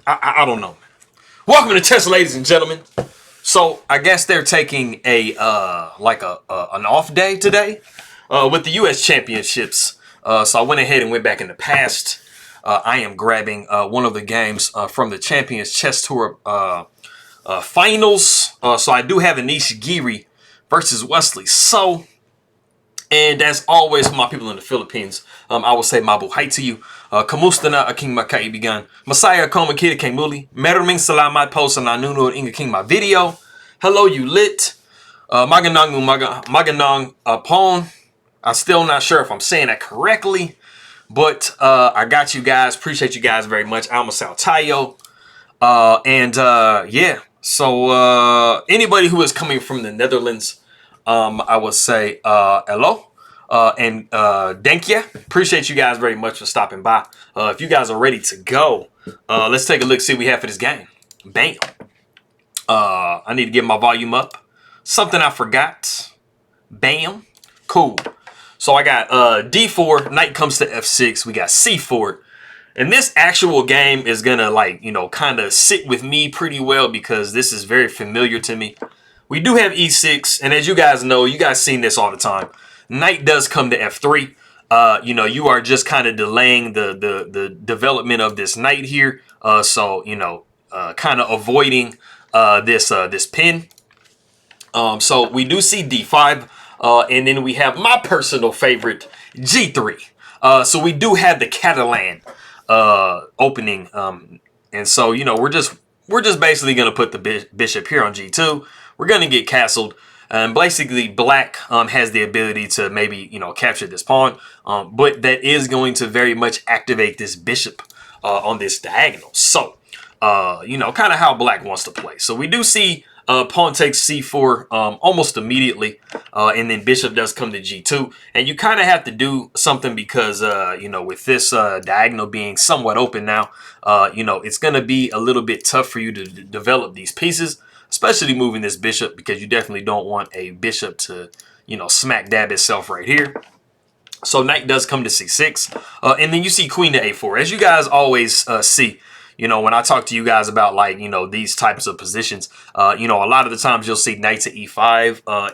I don't know. Welcome to chess, ladies and gentlemen. So I guess they're taking a an off day today with the U.S. Championships. So I went ahead and went back in the past. I am grabbing one of the games from the Champions Chess Tour finals. So I do have Anish Giri versus Wesley. So, and as always, my people in the Philippines, I will say mabuhay to you. Kamusta na aking makaibigan? Masaya ko makita kay muli. Maraming salamat po sa nanonood ng aking mga video. Hello, you lit. Magandang pon. I'm still not sure if I'm saying that correctly, but I got you guys. Appreciate you guys very much. I'm a Tayo. Yeah. So anybody who is coming from the Netherlands, I would say hello. And thank you. Appreciate you guys very much for stopping by. If you guys are ready to go, let's take a look, see what we have for this game. Bam. I need to get my volume up. Something I forgot. Bam. Cool. So I got D4. Knight comes to F6. We got C4. And this actual game is going to, kind of sit with me pretty well because this is very familiar to me. We do have E6. And as you guys know, you guys seen this all the time. Knight does come to F3. You are just kind of delaying the development of this knight here. So, kind of avoiding this pin. So we do see D5. And then we have my personal favorite, G3. So we do have the Catalan opening. And so, we're just basically going to put the bishop here on G2. We're going to get castled. And basically, black has the ability to maybe, capture this pawn. But that is going to very much activate this bishop on this diagonal. So, kind of how black wants to play. So we do see pawn takes C4 almost immediately. And then bishop does come to G2. And you kind of have to do something because, with this diagonal being somewhat open now, it's going to be a little bit tough for you to develop these pieces. Especially moving this bishop because you definitely don't want a bishop to, smack dab itself right here. So knight does come to C6. And then you see queen to A4. As you guys always see, when I talk to you guys about these types of positions, a lot of the times you'll see knight to E5,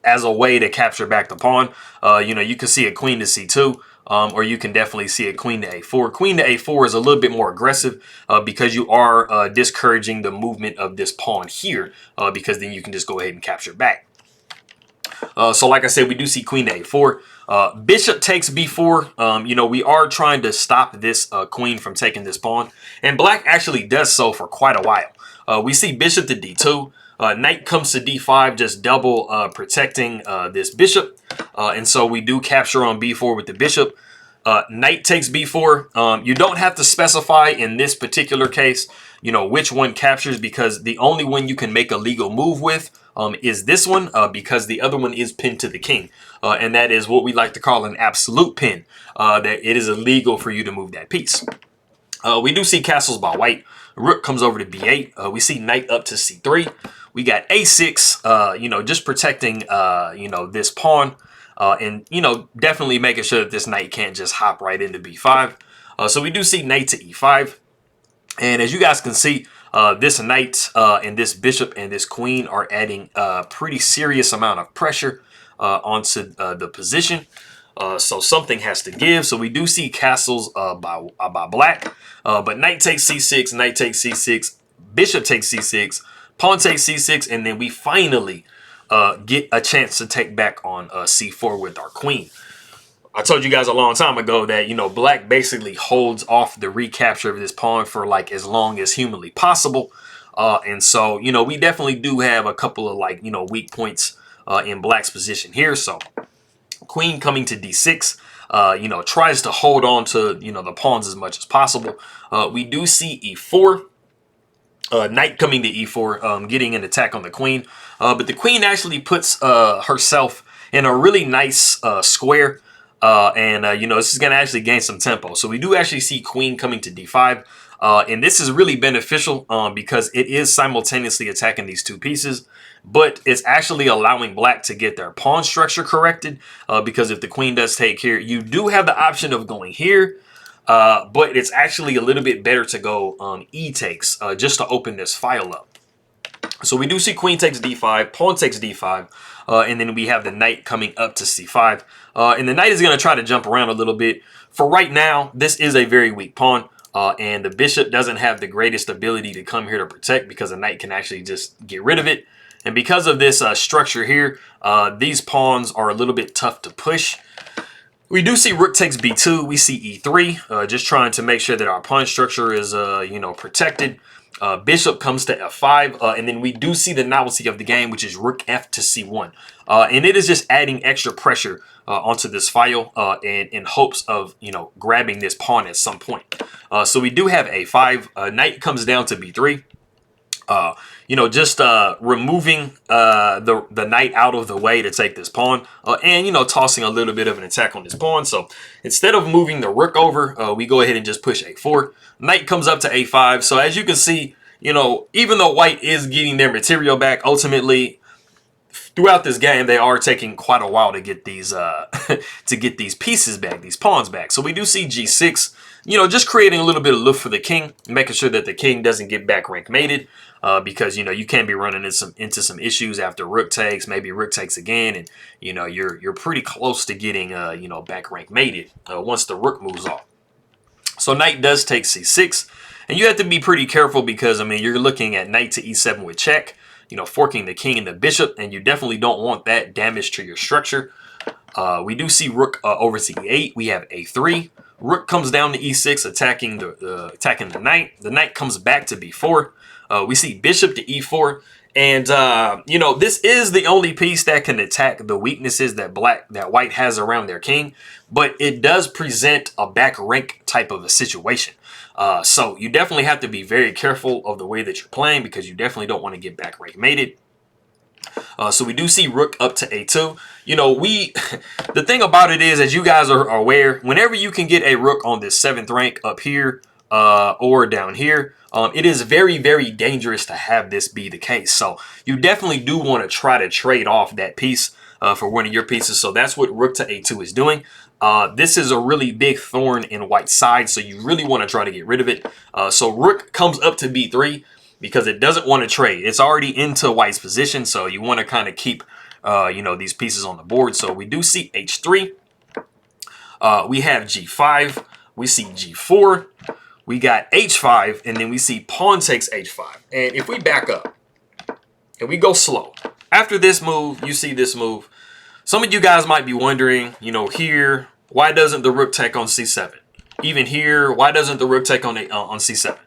as a way to capture back the pawn. You can see a queen to C2. Or you can definitely see a queen to A4. Queen to A4 is a little bit more aggressive because you are discouraging the movement of this pawn here because then you can just go ahead and capture back. So like I said, we do see queen to A4. Bishop takes B4. We are trying to stop this queen from taking this pawn. And black actually does so for quite a while. We see bishop to D2. Knight comes to D5, just double protecting this bishop. And so we do capture on B4 with the bishop. Knight takes B4. You don't have to specify in this particular case, which one captures because the only one you can make a legal move with is this one because the other one is pinned to the king. And that is what we like to call an absolute pin, that it is illegal for you to move that piece. We do see castles by white. Rook comes over to B8. We see knight up to C3. We got A6, just protecting, this pawn. And, definitely making sure that this knight can't just hop right into B5. So we do see knight to E5. And as you guys can see, this knight and this bishop and this queen are adding a pretty serious amount of pressure onto the position. So something has to give. So we do see castles by black. But knight takes C6, knight takes C6, bishop takes C6, pawn takes C6, and then we finally get a chance to take back on C4 with our queen. I told you guys a long time ago that, black basically holds off the recapture of this pawn for as long as humanly possible. And so, we definitely do have a couple of weak points in black's position here. So queen coming to D6, tries to hold on to, the pawns as much as possible. We do see E4. Knight coming to E4, getting an attack on the queen. But the queen actually puts herself in a really nice square. This is going to actually gain some tempo. So we do actually see queen coming to D5. And this is really beneficial because it is simultaneously attacking these two pieces. But it's actually allowing black to get their pawn structure corrected. Because if the queen does take here, you do have the option of going here. but it's actually a little bit better to go on e takes just to open this file up. So we do see queen takes d5, pawn takes d5, and then we have the knight coming up to c5. And the knight is going to try to jump around a little bit. For right now, this is a very weak pawn, and the bishop doesn't have the greatest ability to come here to protect because the knight can actually just get rid of it. And because of this structure here, these pawns are a little bit tough to push. We do see rook takes b2. We see e3, just trying to make sure that our pawn structure is, protected. Bishop comes to f5, and then we do see the novelty of the game, which is rook f to c1. And it is just adding extra pressure onto this file and in hopes of, grabbing this pawn at some point. So we do have a5. Knight comes down to b3. Just removing the knight out of the way to take this pawn, and tossing a little bit of an attack on this pawn. So instead of moving the rook over, we go ahead and just push a4. Knight comes up to a5. So as you can see, even though white is getting their material back, ultimately throughout this game they are taking quite a while to get these pieces back, these pawns back. So we do see g6, just creating a little bit of look for the king, making sure that the king doesn't get back rank mated. Because you can be running into some issues after rook takes, maybe rook takes again, and you're pretty close to getting back rank mated once the rook moves off. So knight does take c6, and you have to be pretty careful because you're looking at knight to e7 with check, forking the king and the bishop, and you definitely don't want that damage to your structure. We do see rook over to e8. We have a3. Rook comes down to e6, attacking the knight. The knight comes back to b4. We see bishop to e4, and this is the only piece that can attack the weaknesses that white has around their king, but it does present a back rank type of a situation. So you definitely have to be very careful of the way that you're playing because you definitely don't want to get back rank mated. So we do see rook up to a2. The thing about it is, as you guys are aware, whenever you can get a rook on this 7th rank up here or down here, it is very, very dangerous to have this be the case. So you definitely do want to try to trade off that piece for one of your pieces. So that's what rook to a2 is doing. This is a really big thorn in white's side, so you really want to try to get rid of it. So rook comes up to b3 because it doesn't want to trade. It's already into white's position, so you want to kind of keep these pieces on the board. So we do see h3. We have g5. We see g4. We got h5, and then we see pawn takes h5. And if we back up and we go slow, after this move, you see this move. Some of you guys might be wondering, here, why doesn't the rook take on c7? Even here, why doesn't the rook take on c7?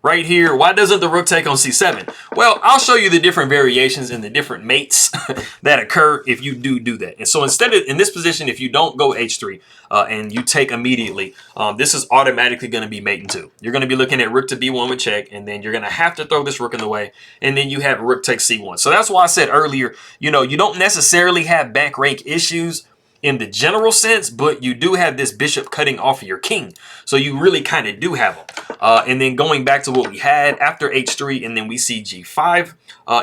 Right here, why doesn't the rook take on c7? Well, I'll show you the different variations and the different mates that occur if you do that. And so instead of in this position, if you don't go h3 and you take immediately, this is automatically going to be mate in 2. You're going to be looking at rook to b1 with check, and then you're going to have to throw this rook in the way, and then you have rook takes c1. So that's why I said earlier, you don't necessarily have back rank issues in the general sense, but you do have this bishop cutting off of your king. So you really kind of do have them. And then going back to what we had after h3, and then we see g5.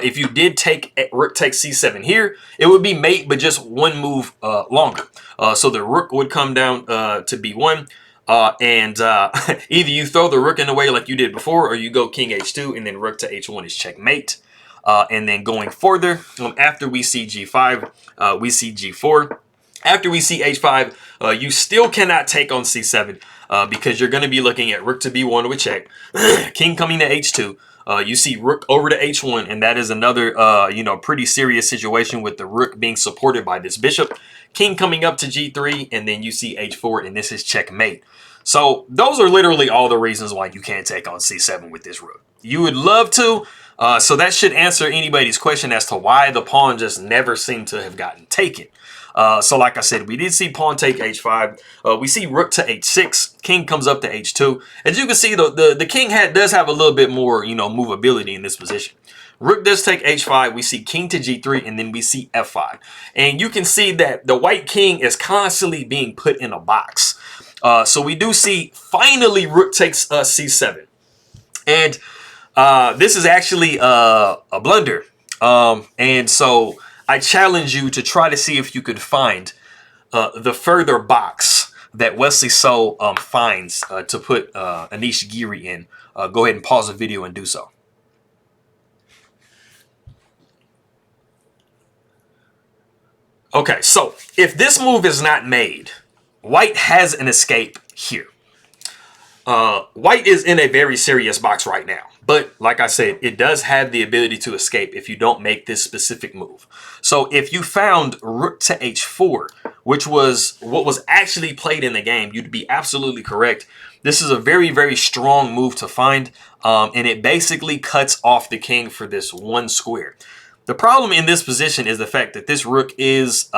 If you did take rook takes c7 here, it would be mate, but just one move longer. So the rook would come down to b1. And either you throw the rook in the way like you did before, or you go king h2, and then rook to h1 is checkmate. And then going further, after we see g5, we see g4. After we see h5, you still cannot take on c7 because you're going to be looking at rook to b1 with check, king coming to h2. You see rook over to h1, and that is another, pretty serious situation with the rook being supported by this bishop. King coming up to g3, and then you see h4, and this is checkmate. So those are literally all the reasons why you can't take on c7 with this rook. You would love to, so that should answer anybody's question as to why the pawn just never seemed to have gotten taken. So like I said, we did see pawn take h5. We see rook to h6. King comes up to h2. As you can see, the king does have a little bit more, movability in this position. Rook does take h5. We see king to g3, and then we see f5. And you can see that the white king is constantly being put in a box. So we do see finally rook takes c7. And this is actually a blunder. And so I challenge you to try to see if you could find the further box that Wesley So finds to put Anish Giri in, go ahead and pause the video and do so. Okay, so if this move is not made, White has an escape here. White is in a very serious box right now. But like I said, it does have the ability to escape if you don't make this specific move. So if you found rook to h4, which was what was actually played in the game, you'd be absolutely correct. This is a very, very strong move to find. And it basically cuts off the king for this one square. The problem in this position is the fact that this rook is,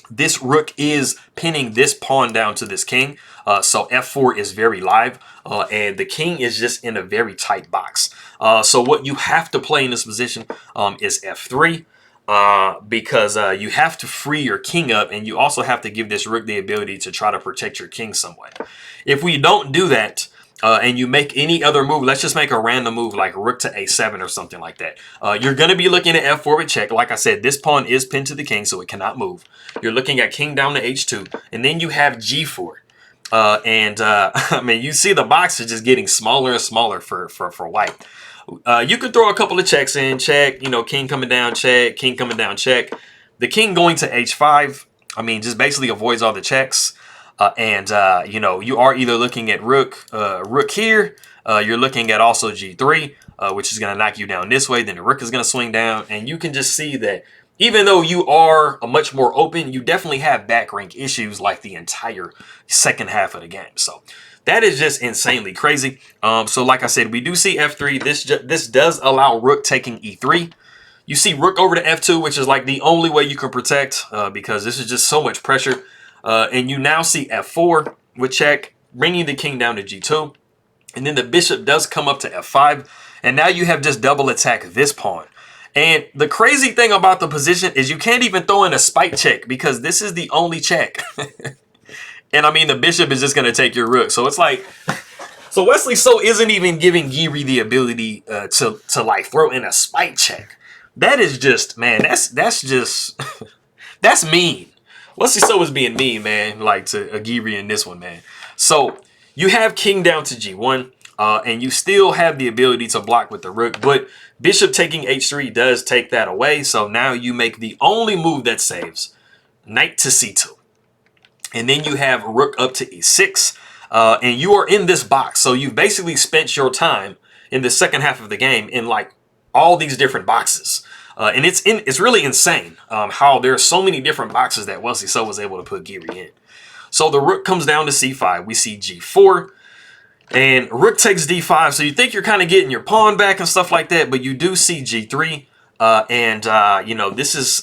this rook is pinning this pawn down to this king. So f4 is very live, and the king is just in a very tight box. So what you have to play in this position is f3, because you have to free your king up, and you also have to give this rook the ability to try to protect your king somewhat. If we don't do that, and you make any other move, let's just make a random move like rook to a7 or something like that. You're going to be looking at f4 with check. Like I said, this pawn is pinned to the king, so it cannot move. You're looking at king down to h2, and then you have g4. I mean, you see the box is just getting smaller and smaller for White. You could throw a couple of checks in, check, king coming down, check, king coming down, check. The king going to h5, I mean, just basically avoids all the checks. You are either looking at rook here, you're looking at also g3, which is going to knock you down this way. Then the rook is going to swing down, and you can just see that even though you are much more open, you definitely have back rank issues like the entire second half of the game. So that is just insanely crazy. So like I said, we do see f3. This does allow rook taking e3. You see rook over to f2, which is like the only way you can protect, because this is just so much pressure. And you now see f4 with check, bringing the king down to g2. And then the bishop does come up to f5. And now you have just double attack this pawn. And the crazy thing about the position is you can't even throw in a spike check, because this is the only check. And I mean, the bishop is just going to take your rook. So it's like, so Wesley So isn't even giving Giri the ability to like throw in a spike check. That is just, man, that's just, that's mean. Wesley So is being mean, man, like to Giri in this one, man. So you have king down to g1, and you still have the ability to block with the rook, but bishop taking h3 does take that away. So now you make the only move that saves, knight to c2. And then you have rook up to e6, and you are in this box. So you've basically spent your time in the second half of the game in like all these different boxes. And it's really insane how there are so many different boxes that Wesley So was able to put Giri in. So the rook comes down to c5. We see g4. And rook takes d5, so you think you're kind of getting your pawn back and stuff like that, but you do see g3, this is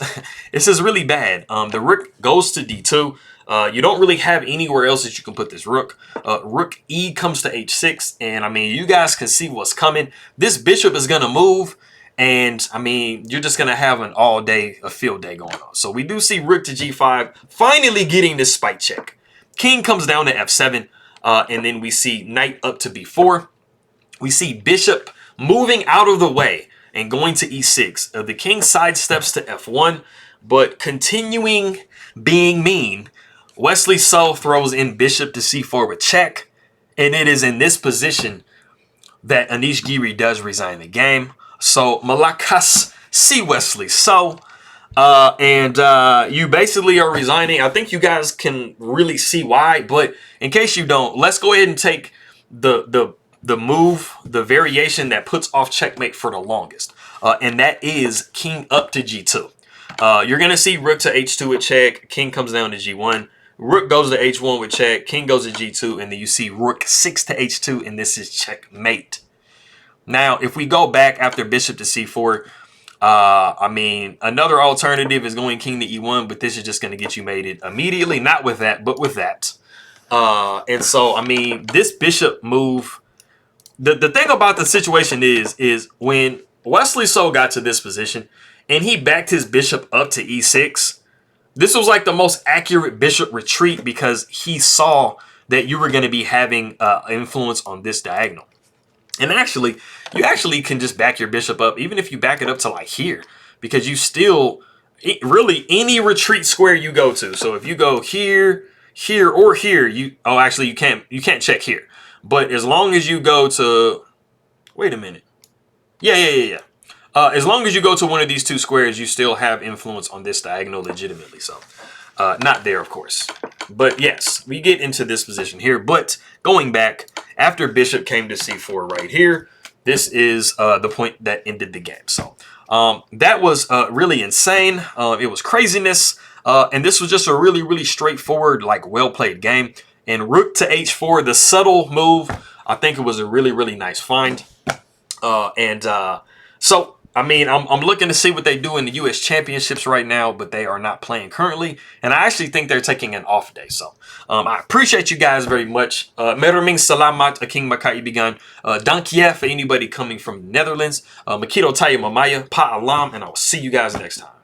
this is really bad. The rook goes to d2. You don't really have anywhere else that you can put this rook. Rook e comes to h6, and I mean, you guys can see what's coming. This bishop is going to move, and I mean, you're just going to have a field day going on. So we do see rook to g5, finally getting this spike check. King comes down to f7. And then we see knight up to b4. We see bishop moving out of the way and going to e6. The king sidesteps to f1, but continuing being mean, Wesley So throws in bishop to c4 with check. And it is in this position that Anish Giri does resign the game. So Malakas see Wesley So. You basically are resigning. I think you guys can really see why, but in case you don't, let's go ahead and take the move, the variation that puts off checkmate for the longest. And that is king up to g2. You're going to see rook to h2 with check, king comes down to g1, rook goes to h1 with check, king goes to g2, and then you see rook 6 to h2, and this is checkmate. Now, if we go back after bishop to c4, I mean, another alternative is going king to e1, but this is just going to get you mated immediately. Not with that, but with that. And so, I mean, this bishop move, the thing about the situation is when Wesley So got to this position and he backed his bishop up to e6, this was like the most accurate bishop retreat because he saw that you were going to be having influence on this diagonal. And actually, you actually can just back your bishop up, even if you back it up to like here, because you still, really any retreat square you go to. So if you go here, here or here, oh, actually, you can't check here. But as long as you go to, wait a minute. Yeah. As long as you go to one of these two squares, you still have influence on this diagonal legitimately. So, not there, of course. But yes, we get into this position here. But going back, after bishop came to c4 right here, this is the point that ended the game. So, that was really insane. It was craziness. And this was just a really, really straightforward, like, well-played game. And rook to h4, the subtle move, I think it was a really, really nice find. So, I mean, I'm looking to see what they do in the U.S. Championships right now, but they are not playing currently. And I actually think they're taking an off day. So, I appreciate you guys very much. Maraming salamat aking makaibigan. Dankia for anybody coming from the Netherlands. Makito tayo mamaya, paalam, and I'll see you guys next time.